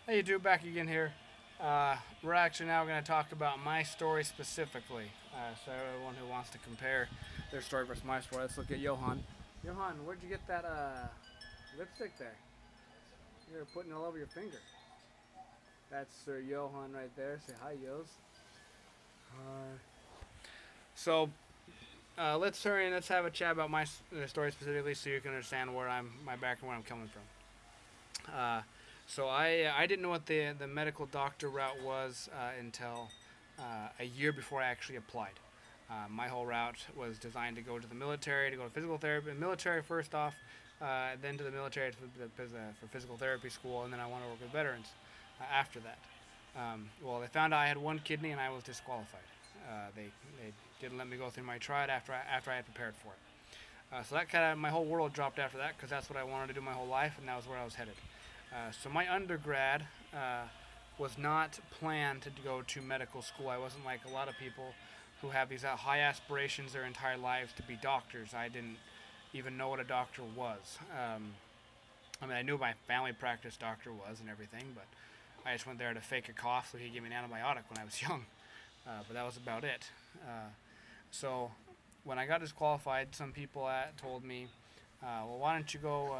Hey, YouTube, back again here. We're actually now going to talk about my story specifically. So everyone who wants to compare their story versus my story, let's look at Johan. Johan, where'd you get that lipstick there? You're putting it all over your finger. That's Sir Johan right there. Say hi, Yos. Hi. So let's hurry and let's have a chat about my story specifically, so you can understand my background, where I'm coming from. Uh, so I didn't know what the medical doctor route was until a year before I actually applied. My whole route was designed to go to the military, to go to physical therapy, military first off, then to the military for physical therapy school, and then I want to work with veterans after that. Well, they found out I had one kidney and I was disqualified. They didn't let me go through my trial after I had prepared for it. So that kind of my whole world dropped after that because that's what I wanted to do my whole life, and that was where I was headed. So my undergrad was not planned to go to medical school. I wasn't like a lot of people who have these high aspirations their entire lives to be doctors. I didn't even know what a doctor was. I mean, I knew my family practice doctor was and everything, but I just went there to fake a cough so he'd give me an antibiotic when I was young. But that was about it. So when I got disqualified, some people told me, "Well, why don't you go?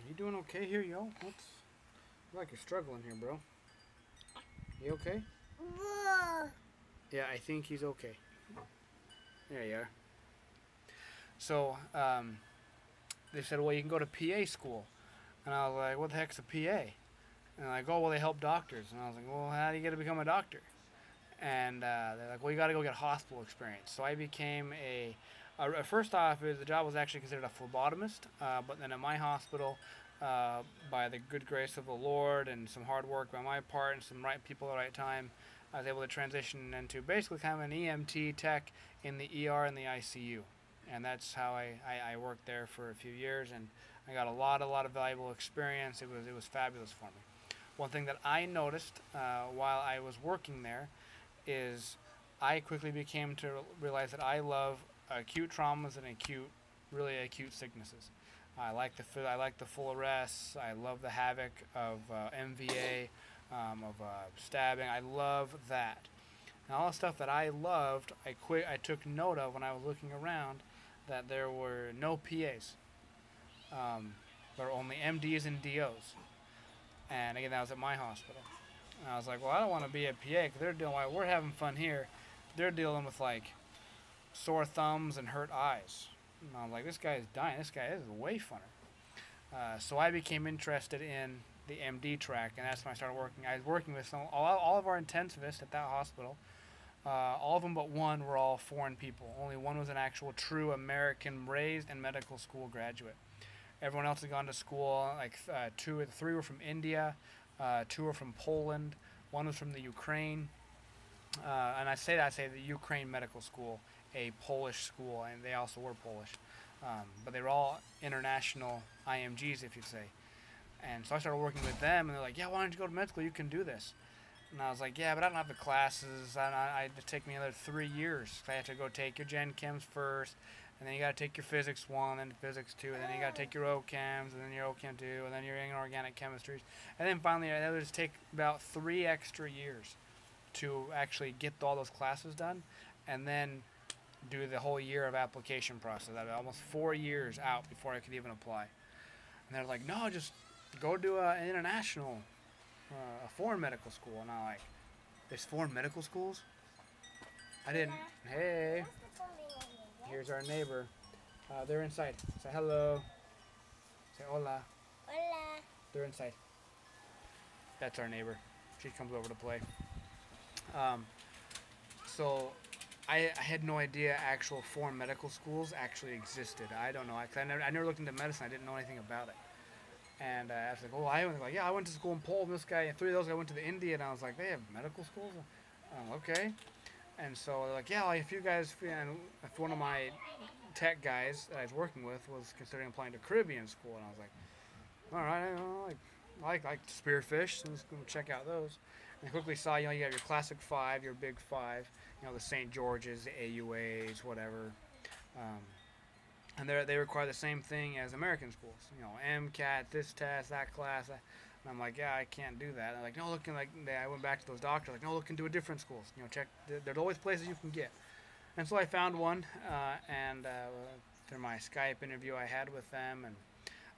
Are you doing okay here, yo? What's like you're struggling here, bro? You okay?" Yeah, I think he's okay. There you are. So they said, "Well, you can go to PA school," and I was like, "What the heck's a PA?" And they're like, "Oh, well, they help doctors." And I was like, "Well, how do you get to become a doctor?" And they're like, "Well, you got to go get hospital experience." So I became first off, the job was actually considered a phlebotomist, but then at my hospital, by the good grace of the Lord and some hard work by my part and some right people at the right time, I was able to transition into basically kind of an EMT tech in the ER and the ICU. And that's how I worked there for a few years, and I got a lot of valuable experience. It was fabulous for me. One thing that I noticed while I was working there is I quickly became to realize that I love acute traumas and really acute sicknesses. I like the full arrests. I love the havoc of MVA, of stabbing. I love that. And all the stuff that I loved, I took note of when I was looking around that there were no PAs. There were only MDs and DOs. And again, that was at my hospital. And I was like, well, I don't want to be a PA because they're dealing. We're having fun here. They're dealing with like sore thumbs and hurt eyes. And I was like, this guy is dying. This guy is way funner. So I became interested in the MD track, and that's when I started working. I was working with all of our intensivists at that hospital. All of them but one were all foreign people. Only one was an actual true American raised and medical school graduate. Everyone else had gone to school. Like two or three were from India, two were from Poland, one was from the Ukraine, and I say the Ukraine Medical School, a Polish school, and they also were Polish, but they were all international IMGs, if you'd say. And so I started working with them, and they're like, "Yeah, why don't you go to med school? You can do this." And I was like, "Yeah, but I don't have the classes. It'd take me another 3 years. I have to go take your Gen Chems first, and then you got to take your Physics 1, and Physics 2, and then you got to take your OChems, and then your OChem 2, and then your inorganic chemistries. And then finally, it would just take about 3 extra years to actually get all those classes done, and then do the whole year of application process. I'd almost 4 years out before I could even apply. And they're like, no, just go to an international, a foreign medical school. And I'm like, there's foreign medical schools? I didn't. Hey, here's our neighbor. They're inside. Say hello. Say hola. Hola. They're inside. That's our neighbor. She comes over to play. Um, so I had no idea actual foreign medical schools actually existed. I don't know. I never looked into medicine. I didn't know anything about it. And I was like, oh, I went like, yeah, I went to school in Poland. This guy, and three of those, I went to the India, and I was like, they have medical schools. Okay. And so they're like, yeah, like, if you guys, and if one of my tech guys that I was working with was considering applying to Caribbean school, and I was like, all right, I like spearfish, so let's go check out those. And I quickly saw, you have your classic five, your big five, the St. George's, the AUAs, whatever. Um, and they require the same thing as American schools. MCAT, this test, that class. And I'm like, yeah, I can't do that. And they're like, no, look, I went back to those doctors, like, no, look into a different schools. Check. There's always places you can get. And so I found one, and through my Skype interview I had with them, and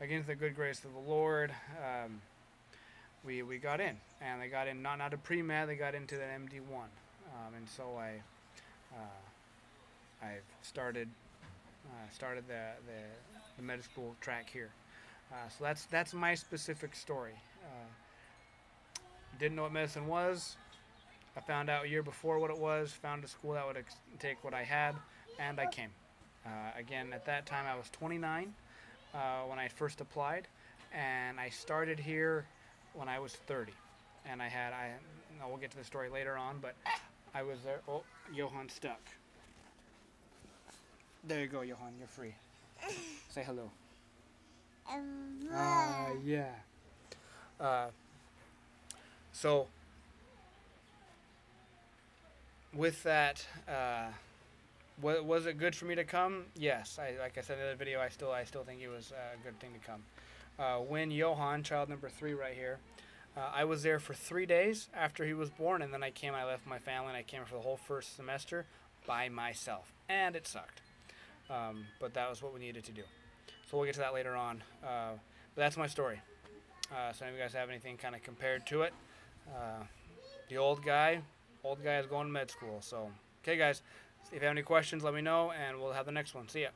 against the good grace of the Lord, we got in, and they got in not a pre-med, they got into the MD1, and so I started the med school track here. So that's my specific story. Didn't know what medicine was. I found out a year before what it was. Found a school that would take what I had, and I came. Again, at that time I was 29 when I first applied, and I started here when I was 30. And we'll get to the story later on, but I was there. Oh, Johan's stuck. There you go, Johan. You're free. Say hello. Yeah. So, with that, was it good for me to come? Yes. Like I said in the video, I still think it was a good thing to come. When Johan, child number 3 right here, I was there for 3 days after he was born, and then I came. I left my family, and I came for the whole first semester by myself, and it sucked. But that was what we needed to do. So we'll get to that later on. But that's my story. So if you guys have anything kind of compared to it, the old guy is going to med school. So, okay, guys, if you have any questions, let me know, and we'll have the next one. See ya.